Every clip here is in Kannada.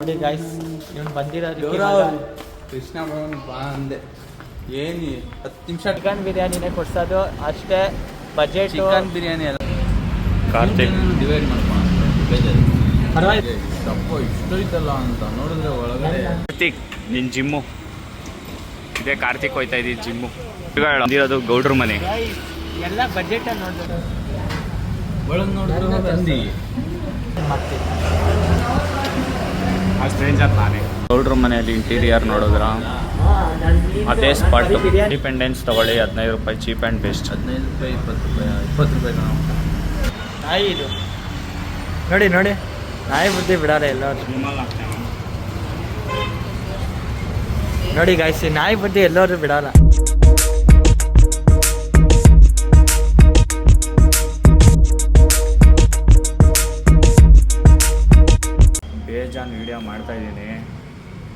ನೋಡಿ ಗಾಯ್ಸ್ ಇವನು ಬಂದಿರೋದು ಕೃಷ್ಣ ಭವನ್ ಬಾ ಅಂದೆ ಏನು 10 ನಿಮಿಷ ಚಿಕನ್ ಬಿರಿಯಾನಿನೇ ಕೊಡ್ಸೋದು ಅಷ್ಟೇ ಬಜೆಟ್ ಚಿಕನ್ ಬಿರಿಯಾನಿ ಅಲ್ಲ ಕಾರ್ತಿಕ್ ಡಿವೈಡ್ ಮಾಡ್ಕೊಂಡು ಪರವಾಗಿಲ್ಲ ತಪ್ಪು ಇಷ್ಟು ಐತಲ್ಲ ಅಂತ ನೋಡಿದ್ರೆ ಒಳಗಡೆ ಕಾರ್ತಿಕ್ ನಿನ್ನ ಜಿಮ್ಮು ಇದೇ ಕಾರ್ತಿಕ್ ಹೋಯ್ತಾ ಇದ್ದೀವಿ ಜಿಮ್ಮು ಬಂದಿರೋದು ಗೌಡ್ರ ಮನೆ ಎಲ್ಲ ಬಜೆಟ್ ನೋಡಿದ್ರು ಒಳಗೆ ನೋಡಿದ್ರೆ ತಂದಿ ಮಾಡ್ತೀವಿ ಆ ಸ್ಟ್ರೇಂಜರ್ ನಾನೇ ಗೌಡ್ರ ಮನೆಯಲ್ಲಿ ಇಂಟೀರಿಯರ್ ನೋಡಿದ್ರ ಅದೇ ಸ್ಪಾಟ್ ಇಂಡಿಪೆಂಡೆನ್ಸ್ ತಗೊಳ್ಳಿ 15 ರೂಪಾಯಿ ಚೀಪ್ ಆ್ಯಂಡ್ ಬೆಸ್ಟ್ 15 ರೂಪಾಯಿ 20 ರೂಪಾಯಿ ನಾವು ನಾಯಿ ಇದು ನೋಡಿ ನೋಡಿ ನಾಯಿ ಬುದ್ಧಿ ಬಿಡಲ್ಲ ಎಲ್ಲ ನೋಡಿ ಗಾಯ್ಸ್ ನಾಯಿ ಬುದ್ಧಿ ಎಲ್ಲರೂ ಬಿಡಲ್ಲ ಬೇಜಾನ್ ವಿಡಿಯೋ ಮಾಡ್ತಾ ಇದ್ದೀನಿ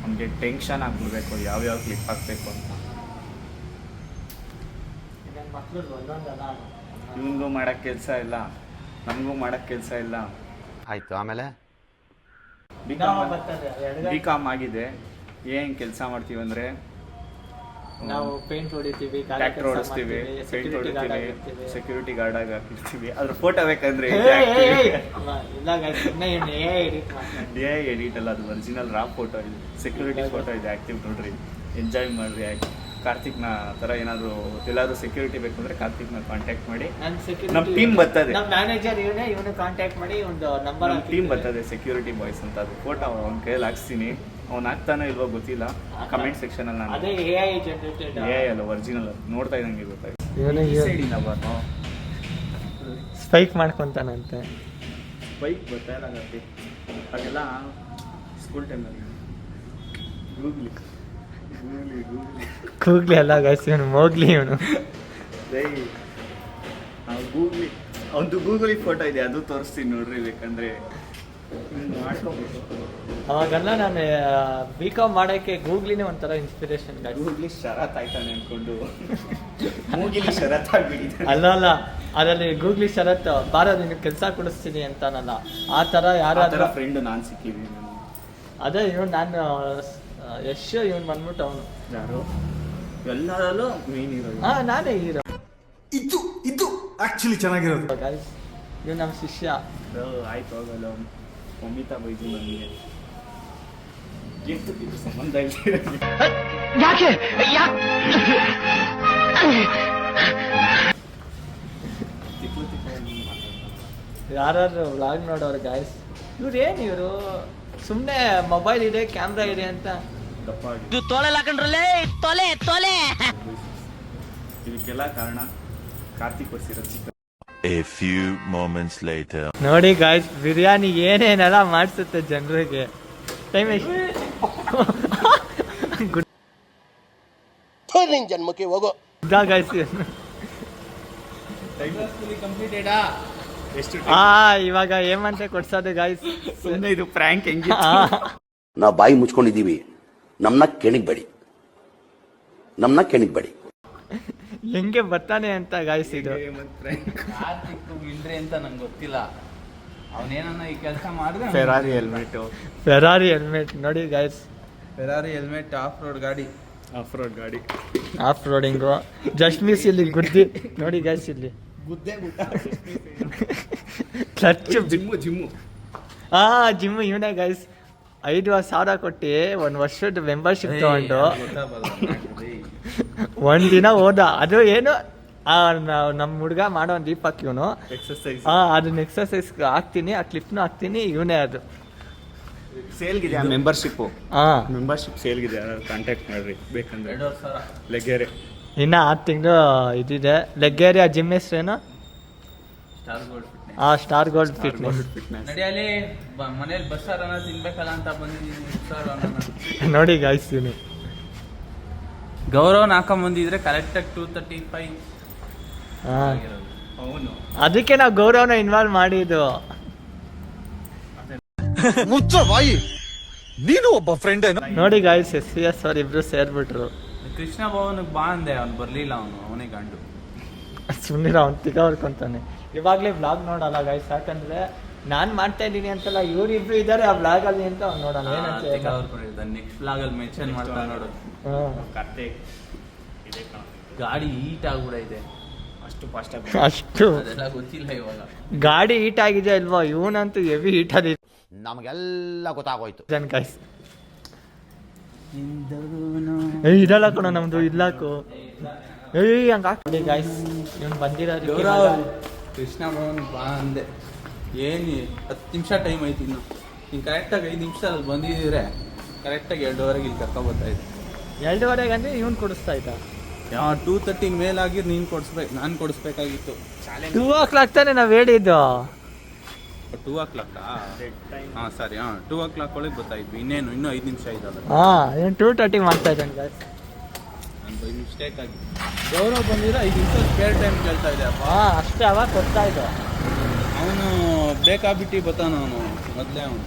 ನಮಗೆ ಟೆನ್ಷನ್ ಆಗ್ಬಿಡ್ಬೇಕು ಯಾವ್ಯಾವ ಕ್ಲಿಪ್ ಹಾಕಬೇಕು ಅಂತ ಇವನಿಗೂ ಮಾಡೋಕ್ಕೆ ಕೆಲಸ ಇಲ್ಲ ನಮಗೂ ಮಾಡೋಕ್ಕೆ ಕೆಲಸ ಇಲ್ಲ ಆಯಿತು ಆಮೇಲೆ ಬಿ ಕಾಮ್ ಆಗಿದೆ ಏನು ಕೆಲಸ ಮಾಡ್ತೀವಿ ಅಂದರೆ ನಾವು ಪೇಂಟ್ ಹೊಡಿತೀವಿ ಟ್ರ್ಯಾಕ್ಟರ್ ಓಡಿಸ್ತೀವಿ ಪೇಂಟ್ ಹೊಡಿತೀವಿ ಸೆಕ್ಯೂರಿಟಿ ಗಾರ್ಡ್ ಆಗಿ ಹಾಕಿರ್ತೀವಿ ಅದ್ರ ಫೋಟೋ ಬೇಕಂದ್ರೆ ಎಡಿಟ್ ಅಲ್ಲ ಅದು ಒರಿಜಿನಲ್ ರಾ ಫೋಟೋ ಇದೆ ಸೆಕ್ಯೂರಿಟಿ ಫೋಟೋ ಇದೆ ಆ್ಯಕ್ಟಿವ್ ನೋಡ್ರಿ ಎಂಜಾಯ್ ಮಾಡ್ರಿ ಕಾರ್ತಿಕ್ನ ಥರ ಏನಾದರೂ ಎಲ್ಲಾದರೂ ಸೆಕ್ಯೂರಿಟಿ ಬೇಕು ಅಂದರೆ ಕಾರ್ತಿಕ್ನ ಕಾಂಟ್ಯಾಕ್ಟ್ ಮಾಡಿ ನಮ್ಮ ಟೀಮ್ ಬರ್ತದೆ ನಮ್ಮ ಮ್ಯಾನೇಜರ್ ಇವನು ಕಾಂಟ್ಯಾಕ್ಟ್ ಮಾಡಿ ಒಂದು ನಂಬರ್ ಟೀಮ್ ಬರ್ತದೆ ಸೆಕ್ಯೂರಿಟಿ ಬಾಯ್ಸ್ ಅಂತ ಅದು ಫೋಟೋ ಅವ್ನ ಕೈಯಲ್ಲಿ ಹಾಕ್ಸ್ತೀನಿ ಅವ್ನು ಹಾಕ್ತಾನೋ ಇಲ್ವೋ ಗೊತ್ತಿಲ್ಲ ಕಮೆಂಟ್ ಸೆಕ್ಷನಲ್ಲಿ ನಾನು ಅದೇ AI ಜನರೇಟೆಡ್ ಅಲ್ಲ ಒರಿಜಿನಲ್ ನೋಡ್ತಾ ಇದ್ದಂಗೆ ಗೊತ್ತಾಯ್ತು ಇವನು ಸ್ಪೈಕ್ ಮಾಡ್ಕೊಂತಾನಂತೆ ಬೈಕ್ ಬರ್ತಾ ಇಲ್ಲ ಹಾಗೆಲ್ಲ ಸ್ಕೂಲ್ ಟೈಮಲ್ಲಿ ಕೂಗ್ಲಿ ಅಲ್ಲ ಗೈಸ್ ಇವನು ಮೋಗ್ಲಿ ಇವನು ಗೂಗ್ಲಿ ಅವ್ನದು ಗೂಗಲಿಗೆ ಫೋಟೋ ಇದೆ ಅದು ತೋರಿಸ್ತೀನಿ ನೋಡ್ರಿ ಬೇಕಂದ್ರೆ ಮಾಡ್ಕೋಬೇಕು ಅವಾಗೆಲ್ಲ ನಾನು ಬಿಕಾಮ್ ಮಾಡೋಕ್ಕೆ ಗೂಗ್ಲಿನೇ ಒಂಥರ ಇನ್ಸ್ಪಿರೇಷನ್ ಗೂಗ್ಲಿ ಶರತ್ ಆಯ್ತಾನೆ ಅನ್ಕೊಂಡು ಮೂಗಿಲಿ ಶರತ್ ಆಗ್ಬಿಟ್ಟಿದೆ ಅಲ್ಲ ಅದರಲ್ಲಿ ಗೂಗ್ಲಿ ಶರತ್ ಬಾರ ನಿನಗೆ ಕೆಲಸ ಕೊಡಿಸ್ತೀನಿ ಅಂತಾನಲ್ಲ ಆ ಥರ ಯಾರಾದ್ರೂ ಫ್ರೆಂಡ್ ನಾನು ಸಿಕ್ಕಿದ್ದೀನಿ ಅದೇ ಇವನು ನಾನು ಯಶ್ ಇವನು ಬಂದ್ಬಿಟ್ಟು ಅವನು ಯಾರು ಎಲ್ಲರಲ್ಲೂ ಮೇನ್ ಹೀರೋ ನಾನೇ ಹೀರೋ ಇದು ಆಕ್ಚುಲಿ ಚೆನ್ನಾಗಿರೋದು ಗೈಸ್ ಇವ್ ನಮ್ಮ ಶಿಷ್ಯ ಆಯ್ತು ಹೋಗಲ್ಲ ಮಮಿತಾ ಬೈದು ನನಗೆ ಎಷ್ಟು ಸಂಬಂಧ ಇಲ್ಲ ಯಾರು ವ್ಲಾಗ್ ನೋಡೋರು ಗಾಯ್ಸ್ ಇವ್ರು ಸುಮ್ಮನೆ ಮೊಬೈಲ್ ಇದೆ ಕ್ಯಾಮ್ರಾ ಇದೆ ಅಂತ ಇದಕ್ಕೆಲ್ಲ ಕಾರಣ ಕಾರ್ತಿಕ್ ಕೊಡ್ಸಿರೋ ಚಿಕ್ಕ A few moments later. ನೋಡಿ ಗಾಯ್ಸ್ ಬಿರಿಯಾನಿ ಏನೇನೆಲ್ಲ ಮಾಡಿಸುತ್ತೆ ಜನರಿಗೆ ಟೈಮ್ ನಿನ್ ಜನ್ಮಕ್ಕೆ ಹೋಗೋ ಗಾಯ್ಸ್ ಕಂಪ್ಲೀಟೆಡಾ ಎಷ್ಟು ಇವಾಗ ಏಮಂತೆ ಕೊಡ್ಸೋದು ಗಾಯ್ಸ್ ಸುಮ್ಮನೆ ಇದು ಪ್ರ್ಯಾಂಕ್ ಹೆಂಗೆ ನಾವು ಬಾಯಿ ಮುಚ್ಕೊಂಡಿದ್ದೀವಿ ನಮ್ನ ಕೆಣಿಗ್ಬೇಡಿ ಹೆಂಗೆ ಬರ್ತಾನೆ ಅಂತ ಗಾಯ್ಸ್ ಇದು ಕಾರ್ತಿಕ್ ಇಲ್ರಿ ಅಂತ ನಂಗೆ ಗೊತ್ತಿಲ್ಲ ಅವನೇನನ್ನ ಈ ಕೆಲಸ ಮಾಡಿದ್ರೆ ಫೆರಾರಿ ಹೆಲ್ಮೆಟ್ ಫೆರಾರಿ ಹೆಲ್ಮೆಟ್ ನೋಡಿ guys Ferrari helmet of road ಗಾಡಿ ಆಫ್ ರೋಡ್ ಗಾಡಿ ಆಫ್ ರೋಡಿಂಗು ಜಸ್ಟ್ ಮಿಸ್ ಇಲ್ಲಿ ಗುದ್ದಿ ನೋಡಿ ಗಾಯ್ಸ್ ಇಲ್ಲಿ ಕ್ಲಚ್ ಜಿಮ್ಮು ಜಿಮ್ ಇವನೇ ಗೈಸ್ 5,000 ಕೊಟ್ಟು 1 ವರ್ಷದ ಮೆಂಬರ್ಶಿಪ್ ತಗೊಂಡು ಒಂದಿನ ಹೋದ ಅದು ಏನು ನಮ್ಮ ಹುಡುಗ ಮಾಡೋ ಒಂದು ದೀಪಕ್ ಇವನು ಎಕ್ಸರ್ಸೈಸ್ ಅದನ್ನ ಎಕ್ಸರ್ಸೈಸ್ ಹಾಕ್ತೀನಿ ಆ ಕ್ಲಿಪ್ನು ಹಾಕ್ತೀನಿ ಇವನೇ ಅದು ಸೇಲ್ಗಿದೆ ಮೆಂಬರ್ಶಿಪ್ ಸೇಲ್ಗಿದೆ ಯಾರು ಕಾಂಟ್ಯಾಕ್ಟ್ ಮಾಡ್ರಿ ಬೇಕಂದ್ರೆ 2,500 ಲೆಗ್ಗೆರೆ ಇನ್ನು 6 ತಿಂಗಳು ಇದಿದೆ ಲೆಗ್ಗೇರಿಯಾ ಜಿಮ್ ಹೆಸ್ರೇನು star gold star gold fitness ನಡಿಯಲ್ಲಿ ಮನೇಲಿ ಬಸ್ಸಾರನ್ನ ತಿನ್ಬೇಕಲ್ಲ ಅಂತ ಬಂದಿದ್ದೀನಿ ನೋಡಿ ಗಾಯ್ಸ್ ಇವನು ಗೌರವ್ ಹಾಕೊಂಬಂದಿದ್ರೆ ಕರೆಕ್ಟಾಗಿ 235 ಅವನು ಅದಕ್ಕೆ ನಾವು ಗೌರವನ ಇನ್ವಾಲ್ವ್ ಮಾಡಿದ್ದು ಮುಚ್ಚ ಬಾಯಿ ನೀನು ಒಬ್ಬ ಫ್ರೆಂಡ್ ನೋಡಿ ಗಾಯ್ಸ್ SVS ಅವ್ರು ಇಬ್ರು ಸೇರ್ಬಿಟ್ರು ಕೃಷ್ಣ ಭವನಿಗೆ ಬಾ ಅಂದೆ ಅವ್ನು ಬರ್ಲಿಲ್ಲ ಅವನೇ ಗಂಡು ಸುಮ್ಮನೆ ಅವ್ನು ತಿಗ ಹೊಡ್ಕೊಂತಾನೆ ಇವಾಗಲೇ ವ್ಲಾಗ್ ನೋಡಲ್ಲ ಗಾಯ್ಸ್ ಯಾಕಂದರೆ ನಾನ್ ಮಾಡ್ತಾ ಇದ್ದೀನಿ ಅಂತಲ್ಲ, ಇವ್ರಿಬ್ರು ಇದ್ದಾರೆ ಆ ಬ್ಲಾಗ್ ಅಲ್ಲಿ ಅಂತ ನೋಡೋಣ ಏನಂತ ನೆಕ್ಸ್ಟ್ ಬ್ಲಾಗಲ್ಲಿ ಮೆನ್ಷನ್ ಮಾಡ್ತಾ ನೋಡು. ಕಾರ್ತಿಕ್ ಇದೆ ಕಣ. ಗಾಡಿ ಹೀಟ್ ಆಗ್ಬಿಡೈತೆ, ಅಷ್ಟು ಫಾಸ್ಟ್ ಆಗಿ ಅಷ್ಟು ಅದೆಲ್ಲ ಗೊತ್ತಿಲ್ಲ ಇವಾಗ. ಗಾಡಿ ಹೀಟ್ ಆಗಿದೆಯಾ ಇಲ್ವಾ? ಇವನಂತೂ ಹೆವಿ ಹೀಟ್ ಆಗಿದೆ ನಮಗೆಲ್ಲ ಗೊತ್ತಾಗೋಯ್ತು. ಜನ ಕಾಯ್ಸ್ ಇದಲ್ಲ ಕಣ ನಮ್ದು ಇಲ್ಲಾಕು ಹಂಗ ಗಾಯ್ಸ್. ಇವ್ನು ಬಂದಿರೋದು ಕೃಷ್ಣ ಭವನ್ ಬಾ ಅಂದೆ, ಏನು 10 ನಿಮಿಷ ಟೈಮ್ ಐತಿ ಇನ್ನು. ನೀನು ಕರೆಕ್ಟಾಗಿ 5 ನಿಮಿಷದಲ್ಲಿ ಬಂದಿದ್ದೀರೆ, ಕರೆಕ್ಟಾಗಿ 2:30 ಇಲ್ಲಿ ಕರ್ಕೊಬರ್ತಾ ಇದ್ದೆ. 2:30 ಅಂದ್ರೆ ಇವ್ನು ಕೊಡಿಸ್ತಾ ಇದ್ದ. 2:30 ಮೇಲಾಗಿ ನೀನು ಕೊಡಿಸ್ಬೇಕು, ನಾನು ಕೊಡಿಸ್ಬೇಕಾಗಿತ್ತು. 2:00 ತಾನೆ ನಾವ್ ಹೇಳಿದ್ದು. 2:00 ಹಾಂ ಸರಿ, 2:00 ಒಳಗೆ ಗೊತ್ತಾಯ್ತು. ಇನ್ನೂ 5 ನಿಮಿಷ ಇದಲ್ಲ. 2:30 ಮಾಡ್ತಾ ಇದ್ದಾನೆ ಗಾಯ್ಸ್. ನಾನು ಬೈ ಮಿಸ್ಟೇಕ್ ಆಗಿ ಗೌರವ್ ಬಂದಿದ್ರೆ 5 ನಿಮಿಷ ಸ್ಪೇರ್ ಟೈಮ್ ಕೇಳ್ತಾ ಇದ್ದೆ ಅಪ್ಪ. ಅಷ್ಟೇ ಅವಾಗ ಕೊಡ್ತಾ ಇದ್ದ. ಅವನು ಬೇಕಾಬಿಟ್ಟು ಬರ್ತಾನ, ಅವನು ಮೊದಲೇ ಅವನು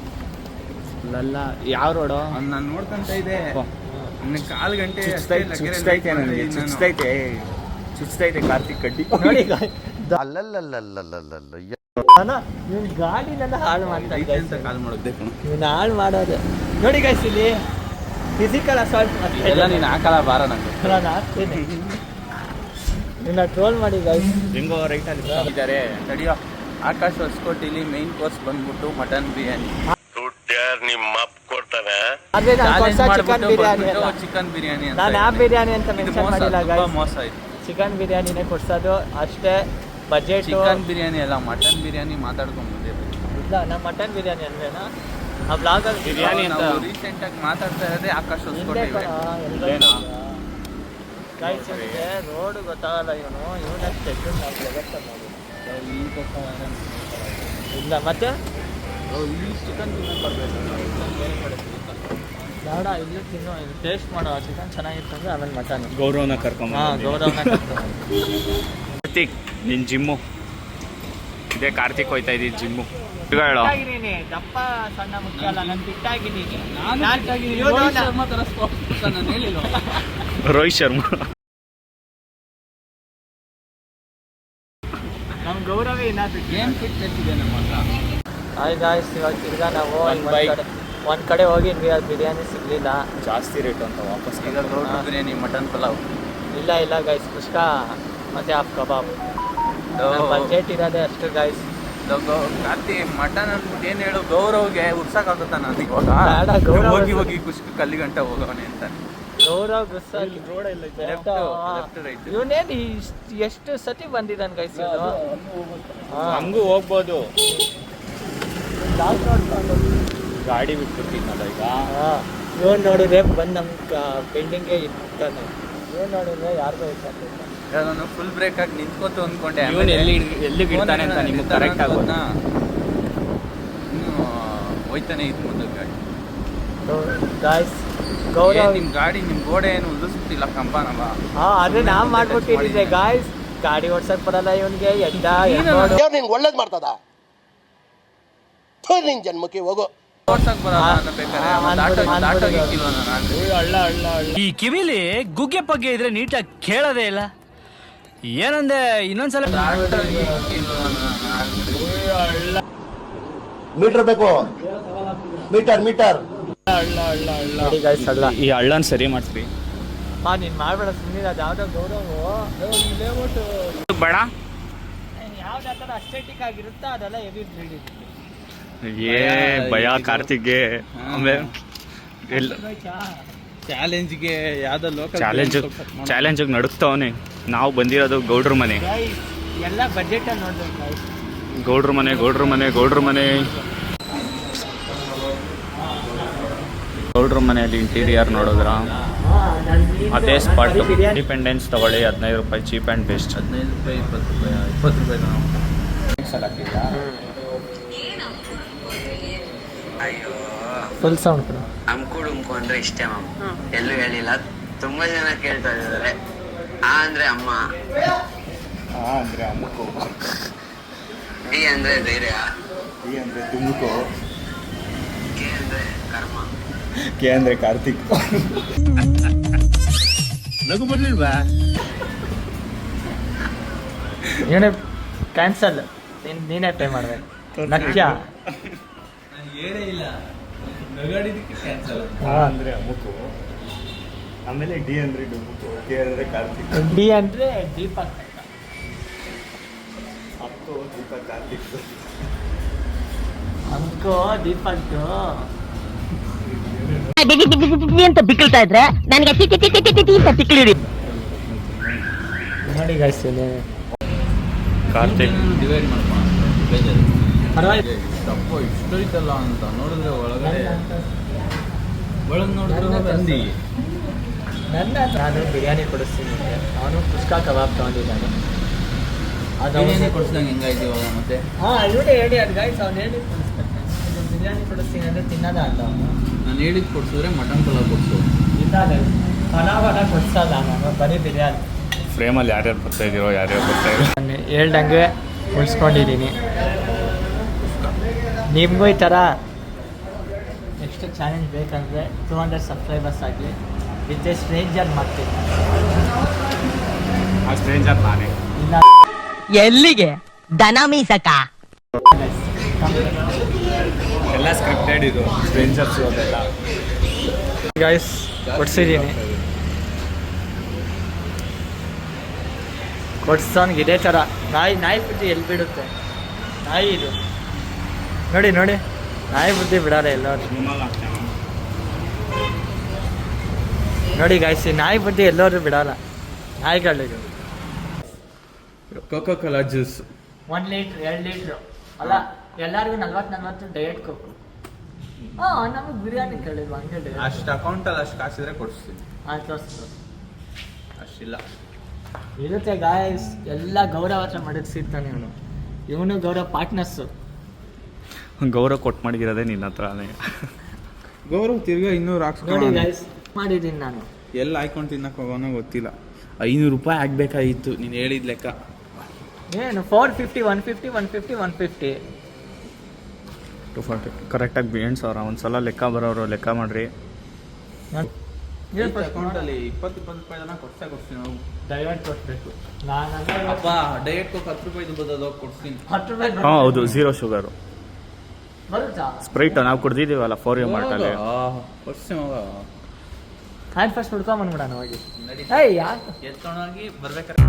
ಅಲ್ಲ ಯಾವ ರೋಡು ಅವ್ನು ನಾನು ನೋಡ್ಕೊಂತ ಇದ್ದೆ. ನನಗೆ 1/4 ಗಂಟೆ ಚುಚ್ತೈತೆ ಕಾರ್ತಿಕ್ ಕಡ್ಡಿ. ನೋಡಿ ಅಲ್ಲಲ್ಲಲ್ಲಲ್ಲಲ್ಲಲ್ಲ ಇವ್ನ ಗಾಡಿನೆಲ್ಲ ಹಾಳು ಮಾಡ್ತಾ ಇದ್ದ ಅಂತ ಕಾಲ್ ಮಾಡೋದು. ಇವ್ನ ಹಾಳು ಮಾಡೋದು ನೋಡಿ ಗೈಸ್. ಇಲ್ಲಿ ಫಿಸಿಕಲ್ ಅಸಾಲ್ಟ್ ಎಲ್ಲ ನೀನು ಹಾಕಲ್ಲ ಬಾರ ನಂಗೆ. ನಾನು ಹಾಕ್ತೀನಿ, ನಿನ್ನ ಟ್ರೋಲ್ ಮಾಡಿ ಗೈಸ್. ಹೆಂಗೋ ರೈಟ್ ಅಲ್ಲಿ ಇದ್ದಾರೆ. ತಡಿಯೋ, ಆಕಾಶ್ ಹೊಸಕೋಟಿಲಿ ಮೈನ್ ಕೋರ್ಸ್ ಬಂದ್ಬಿಟ್ಟು ಮಟನ್ ಬಿರಿಯಾನಿ. ಅದೇ ಚಿಕನ್ ಬಿರಿಯಾನಿ ಅಲ್ಲ, ಚಿಕನ್ ಬಿರಿಯಾನಿ ಅಂತ. ನಾನು ಆ ಬಿರಿಯಾನಿ ಅಂತ ಇದು ಮೆನ್ಷನ್ ಮೋಸ, ಮಾಡಿಲ್ಲ ತುಂಬಾ ಗೈಸ್. ಮೋಸ ಇದು. ಚಿಕನ್ ಬಿರಿಯಾನಿನೇ ಕೊಡ್ಸೋದು ಅಷ್ಟೇ. ಬಜೆಟ್ ಚಿಕನ್ ಬಿರಿಯಾನಿ ಅಲ್ಲ, ಮಟನ್ ಬಿರಿಯಾನಿ ಮಾತಾಡ್ಕೊಂಡು ಬಂದಿರ್ಬೇಕು. ಇಲ್ಲ, ನಮ್ಮ ಮಟನ್ ಬಿರಿಯಾನಿ ಅಂದ್ರೇನಾ ಆ ಬ್ಲಾಗಲ್ಲಿ ಬಿರಿಯಾನಿ ಅಂತ ರೀಸೆಂಟ್ ಆಗಿ ಮಾತಾಡ್ತಾ ಇರೋದೇ ಆಕಾಶ್ ಹೊಸಕೋಟೆ. ಗೈಸ್ ಇವನಿಗೆ ರೋಡ್ ಗೊತ್ತಾಗಲ್ಲ. ಇವನಷ್ಟು ನಾವು ಜಗತ್ತಲ್ಲಿ ನೋಡಿ. ಇಲ್ಲ ಮತ್ತೆ ಚಿಕನ್ ತಿನ್ನೋಕೆ ಬರಬೇಕು, ಬೇರೆ ಕಡೆ ಬೇಡ, ಇಲ್ಲಿ ತಿನ್ನೋ, ಇದು ಟೇಸ್ಟ್ ಮಾಡೋ. ಚಿಕನ್ ಚೆನ್ನಾಗಿರ್ತಂದ್ರೆ ಆಮೇಲೆ ಮಟನ್. ಗೌರವನ ಕರ್ಕೊಂಬ. ಗೌರವನ ಕಾರ್ತಿಕ್ ನಿನ್ ಜಿಮ್ಮು ಇದೇ. ಕಾರ್ತಿಕ್ ಹೋಯ್ತಾ ಇದ್ದೀನಿ ಜಿಮ್ಮು. ಬಿಟ್ಟಾಗಿದ್ದೀನಿ. ದಪ್ಪ ಸಣ್ಣ ಮುಖ್ಯ ಅಲ್ಲ, ನಾನು ಬಿಟ್ಟಾಗಿದ್ದೀನಿ. ನಾನು ಹೇಳಿಲ್ಲ. ರೋಹಿತ್ ಶರ್ಮಾ ನಮ್ಮ ಗೌರವೇ ಇನ್ನ ಏನು ಫಿಟ್ ಎತ್ತಿದೆ ನಮ್ಮ ಹತ್ರ. ಹಾಯ್ ಗಾಯ್ಸ್, ಇವಾಗ ತಿರ್ಗಾ ನಾವು ಒಂದ್ bike. ಒಂದು ಕಡೆ ಹೋಗಿದ್ವಿ, ಅದು ಬಿರಿಯಾನಿ ಸಿಗಲಿಲ್ಲ. ಜಾಸ್ತಿ ರೇಟ್ ಅಂತ ವಾಪಸ್. ಈಗ ರೋಟಿ ಬಿರಿಯಾನಿ, ಮಟನ್ ಪಲಾವ್. ಇಲ್ಲ ಗೈಸ್, ಕುಷ್ಕ ಮತ್ತೆ ಹಾಫ್ ಕಬಾಬ್. ಬಜೆಟ್ ಇರೋದೇ ಅಷ್ಟು ಗೈಸ್. ಕಾರ್ತಿ ಮಟನ್ ಅಂದ್ಬಿಟ್ಟು ಏನು ಹೇಳು, ಗೌರವ್ಗೆ ಉರ್ಸಕ್ಕಾಗುತ್ತಾ ನಾನು ಇವಾಗ? ಬೇಡ, ಗೌರವ್ ಹೋಗಿ ಕುಷ್ಕ ಕಲ್ಲಿ ಗಂಟ ಹೋಗವನೆ ಅಂತ. ಗೌರವ್ ರೋಡ್ ಎಲ್ಲ ಲೆಫ್ಟ್ ರೈಟ್. ಇವನೇನು ಎಷ್ಟು ಸತಿ ಬಂದಿದ್ದಾನೆ ಗೈಸ್. ಹಂಗೂ ಹೋಗ್ಬೋದು. ನೋಡ್ಕೊಂಡು ಗಾಡಿ ಬಿಟ್ಬಿಡ್ತೀನಲ್ಲ ಈಗ. ಇವನು ನೋಡಿದ್ರೆ ಬಂದು ನಮ್ಮ ಬಿಲ್ಡಿಂಗ್ಗೆ ಇರ್ತಾನೆ. ಇವನು ನೋಡಿದ್ರೆ ಯಾರಿಗೋ ಇರ್ತಾನೆ. ನಾನು ಫುಲ್ ಬ್ರೇಕ್ ಆಗಿ ನಿಂತ್ಕೋತು ಅಂದ್ಕೊಂಡೆ. ಇವನು ಎಲ್ಲಿಗೆ ಇರ್ತಾನೆ ಅಂತ ನಿಮ್ಗೆ ಕರೆಕ್ಟ್ ಆಗೋದು. ಇನ್ನು ಹೋಯ್ತಾನೆ ಇತ್ತು ಮುಂದೆ ಗಾಡಿ. ಗಾಯ್ಸ್ ಗೌರವ್ ನಿಮ್ಮ ಗಾಡಿ, ನಿಮ್ಮ ಗೋಡೆ ಏನು ಉಳಿಸ್ಬಿಟ್ಟಿಲ್ಲ ಕಂಬನವ. ಅದೇ ನಾವು ಮಾಡ್ಬಿಟ್ಟಿದ್ದೆ ಗಾಯ್ಸ್. ಗಾಡಿ ಓಡ್ಸಕ್ ಬರಲ್ಲ ಇವನಿಗೆ. ನಿನ್ಗೆ ಒಳ್ಳೇದ್ ಮಾಡ್ತದ ನಿನ್ ಜನ್ಮಕ್ಕೆ ಹೋಗೋ. ಓಡ್ಸಕ್ ಬರಲ್ಲ ಅನ್ನೋ ಬೇಕಾರೆ ಆಟೋ ಇಕ್ಕಿಲ್ವ ನಾನು. ಈ ಕಿವಿಲಿ ಗುಗ್ಗೆ ಪಗ್ಗೆ ಇದ್ರೆ ನೀಟಾಗಿ ಕೇಳೋದೇ ಇಲ್ಲ. ಏನಂದೆ ಇನ್ನೊಂದ್ಸಲ. ಆಟೋ ಇಕ್ಕಿಲ್ವ ನಾನು. ಮೀಟರ್ ಬೇಕು, ಮೀಟರ್ ನೋಡಿ ಗಾಯ್ಸ್ ಅಲ್ಲ. ಈ ಹಳ್ಳನ ಸರಿ ಮಾಡ್ತೀವಿ. ನೀನ್ ಮಾಡ್ಬೇಡ ಸುಮ್ಮನೆ. ಅದು ಯಾವ್ದೋ ಗೌರವ್ ಬೇಡ. ಯಾವ್ದು ಆ ಥರ ಅಸ್ಥೆಟಿಕ್ ಆಗಿರುತ್ತೋ ಅದೆಲ್ಲ ಹೆವಿ ಬ್ರೀಡ್ ಇದೆ. ಏ ಭಯ ಕಾರ್ತಿಕ್ಗೆ. ಆಮೇಲೆ ಚಾಲೆಂಜ್ಗೆ ಯಾವ್ದೋ ಲೋಕಲ್ ಚಾಲೆಂಜಿಗೆ ನಡುಕ್ತವನೆ. ನಾವು ಬಂದಿರೋದು ಗೌಡ್ರ ಮನೆ. ಎಲ್ಲ ಬಜೆಟ್ ನೋಡ್ಬೇಕು guys. ಗೌಡ್ರ ಮನೆ ಗೌಡ್ರ ಮನೆಯಲ್ಲಿ ಇಂಟೀರಿಯರ್ ನೋಡಿದ್ರ ಅದೇ ಸ್ಪಾಟ್. ಇಂಡಿಪೆಂಡೆನ್ಸ್ ತಗೊಳ್ಳಿ, 15 ರೂಪಾಯಿ ಚೀಪ್ ಆ್ಯಂಡ್ ಬೆಸ್ಟ್. 15 ರೂಪಾಯಿ 20 ರೂಪಾಯಿ ನಾವು ಅಯ್ಯೋ, ಫುಲ್ ಸೌಂಡ್ ಅಮ್ಕು ಅಂದ್ರೆ ಇಷ್ಟೇ ಮ್ಯಾಮ್. ಎಲ್ಲೂ ಹೇಳಿಲ್ಲ, ತುಂಬಾ ಜನ ಕೇಳ್ತಾ ಇದ್ದಾರೆ. ಅಂದ್ರೆ ಅಮ್ಮ, ಅಂದರೆ ಅಮ್ಮಕ್ಕೂ, ಡಿ ಅಂದ್ರೆ ಧೈರ್ಯ, ಡಿ ಅಂದರೆ ದುಮ್ಕೋ, ಕೆ ಅಂದ್ರೆ ಕರ್ಮ, ಕೆ ಅಂದರೆ ಕಾರ್ತಿಕ್. ನಗು ಬರ್ಲಿಲ್ವಾ? ನೀನೇ ಕ್ಯಾನ್ಸಲ್, ನೀನೇ ಪೇ ಮಾಡಬೇಕು. ನಕ್ಯ ನಾನು ಹೇಳೇ ಇಲ್ಲ, ನಗಾಡಿದ್ದಕ್ಕೆ ಕ್ಯಾನ್ಸಲ್. ಅಂದ್ರೆ ಅಮುಕು, ಆಮೇಲೆ ಡಿ ಅಂದ್ರೆ ಡುಮುಕು, ಕೆ ಅಂದ್ರೆ ಕಾರ್ತಿಕ್, ಡಿ ಅಂದ್ರೆ ದೀಪಕ್. ಅಪ್ಪು ದೀಪಕ್ ಕಾರ್ತಿಕ್. ಅನ್ಕೋ ದೀಪಕ್ ಅಂತ ಬಿಕ್ಕಳ್ತಾ ಇದ್ರೆ ನನಗೆ ಅಂತ ಬಿಕ್ಕಳಿರಿ. ನೋಡಿ ಗೈಸ್ ಕಾರ್ತಿಕ್ ಡಿವೈಡ್ ಮಾಡ್ಕೊಂಡು ಬೇಜಾರು. ಪರವಾಗಿಲ್ಲ. ತಪ್ಪ ಇಷ್ಟು ಐತಲ್ಲ ಅಂತ ನೋಡಿದ್ರೆ ಒಳಗಡೆ ನೋಡಿದ್ರೆ ಬಂದಿ. ನಾನು ಬಿರಿಯಾನಿ ಕೊಡಿಸ್ತೀನಿ, ಅವನು ಕುಷ್ಕಾ ಕಬಾಬ್ ತಗೊಂಡಿದ್ದಾನೆ. ಅದು ಬಿರಿಯಾನಿ ಕೊಡ್ಸ್ದಂಗೆ ಹೆಂಗಾಯ್ತು ಇವಾಗ ಮತ್ತೆ? ಹಾಂ ಇವನೇ ಹೇಳಿ ಅದು ಗೈಸ್, ಅವ್ನು ಹೇಳಿ ಕೊಡಿಸ್ಬೇಕು. ಬಿರಿಯಾನಿ ಕೊಡಿಸ್ತೀನಿ ಅಂದರೆ ತಿನ್ನೋದ ಅಂತ ಅವನು. ನಾನು ಹೇಳಿದ್ ಕೊಡ್ಸಿದ್ರೆ ಮಟನ್ ಪಲಾವ್ ಕೊಡ್ಸು. ಇಲ್ಲ ಗೈಸ್, ಪಲಾವ್ ಕೊಡಿಸಲ್ಲ ನಾನು, ಬರೀ ಬಿರಿಯಾನಿ. ಫ್ರೇಮಲ್ಲಿ ಯಾರ್ಯಾರು ಬರ್ತಾ ಇದೀರೋ ಯಾರ್ಯಾರು ಬರ್ತಾ ಇರೋ ನಾನು ಹೇಳ್ದಂಗೆ ಉಳಿಸ್ಕೊಂಡಿದ್ದೀನಿ. ನಿಮಗೂ ಈ ಥರ ನೆಕ್ಸ್ಟ್ ಚಾಲೆಂಜ್ ಬೇಕಂದರೆ 200 ಸಬ್ಸ್ಕ್ರೈಬರ್ಸ್ ಆಗಲಿ, ವಿತ್ ಎ ಸ್ಟ್ರೇಂಜರ್ ಮಾಡ್ತೀನಿ. ಆ ಸ್ಟ್ರೇಂಜರ್ ನಾನೇ. ಇಲ್ಲ ಎಲ್ಲಿಗೆ ದನ ಮೀಸಕ ಎಲ್ಲ ಸ್ಕ್ರಿಪ್ಟೆಡ್ ಇದು, ಸ್ಟ್ರೇಂಜರ್ಸ್ ಅದೆಲ್ಲ. ಗೈಸ್ ಕೊಡ್ಸಿದ್ದೀನಿ. ಕೊಡ್ಸೋನ್ಗೆ ಇದೇ ಥರ ನಾಯಿ ಬುದ್ಧಿ ಎಲ್ಲಿ ಬಿಡುತ್ತೆ? ನಾಯಿ ಇದು ನೋಡಿ ನೋಡಿ, ನಾಯಿ ಬುದ್ಧಿ ಬಿಡಲ್ಲ ಎಲ್ಲರೂ. ನೋಡಿ ಗಾಯ್ಸಿ, ನಾಯಿ ಬುದ್ಧಿ ಎಲ್ಲರೂ ಬಿಡಲ್ಲ, ನಾಯಿಗಳಿದು. Coca Cola juice 1 litre 2 litre ಅಲ್ಲ, ಎಲ್ಲರಿಗೂ 40 ಡಯಟ್ ಕೊಕ್ಕು. ಹಾಂ, ನಮಗೆ ಬಿರಿಯಾನಿ ಕೇಳಿದ್ವಿ ಹಂಗೆ. ಅಷ್ಟು ಅಕೌಂಟಲ್ಲಿ ಅಷ್ಟು ಕಾಸಿದ್ರೆ ಕೊಡಿಸ್ತೀನಿ. ಆಯ್ತು, ಅಷ್ಟಿಲ್ಲ ಇರುತ್ತೆ ಗಾಯ್ಸ್, ಎಲ್ಲ ಗೌರವ ಹತ್ರ ಮಡಗಿಸಿರ್ತಾನೆ ಇವನು. ಇವನು ಗೌರವ ಪಾರ್ಟ್ನರ್ಸು. ಗೌರವ ಕೊಟ್ಟು ಮಾಡಿರೋದೇ ನಿನ್ನ ಹತ್ರನೇ. ಗೌರವ್ ತಿರ್ಗಾ 200 ನೋಡಿ ಹಾಕ್ಸ್ಕೊಂಡು ಗೈಸ್, ಮಾಡಿದ್ದೀನಿ ನಾನು. ಎಲ್ಲ ಹಾಕೊಂಡು ತಿನ್ನಕ್ಕೆ ಹೋಗೋನೋ ಗೊತ್ತಿಲ್ಲ. 500 ರೂಪಾಯಿ ಆಗಬೇಕಾಗಿತ್ತು ನೀನು ಹೇಳಿದ ಲೆಕ್ಕ. ಏನು 450 150 150 150 240 ಕರೆಕ್ಟಾಗಿ ಬಿಎಂಡ್ ಸಾವಿರ. ಒಂದ್ಸಲ ಲೆಕ್ಕ ಬರೋರು ಲೆಕ್ಕ ಮಾಡ್ರಿ. ಅಕೌಂಟಲ್ಲಿ 20-20 ರೂಪಾಯಿ ಜನ ಕೊಡ್ಸ್ತೀನಿ ನಾವು. ಡೈವರ್ಟ್ ಕೊಟ್ಟಬೇಕು ನಾನು. ಅಪ್ಪ ಡಯಟ್ ಕೋಕ್ 10 ರೂಪಾಯಿ ಬದಲು ಕೊಡ್ತೀನಿ. 10 ರೂಪಾಯಿ ಹಾಂ ಹೌದು, 0 ಶುಗರು. ಬರುತ್ತಾ? ಸ್ಪ್ರೈಟ್ ನಾವು ಕುಡ್ದಿದ್ದೀವಲ್ಲ 4U ಮಾರ್ಟಲ್ಲಿ. ಕೊಡ್ಸ್ತೀನಿ ಮಗ. ಹ್ಯಾಂಡ್ ಫಸ್ಟ್ ಹುಡ್ಕೊಂಬಂದ್ಬಿಡೋಣ ಹೋಗಿ. ನಡಿ ಏಯ್ ಯಾಕೆ ಎತ್ಕೊಂಡೋಗಿ ಬರ್ಬೇಕಾರೆ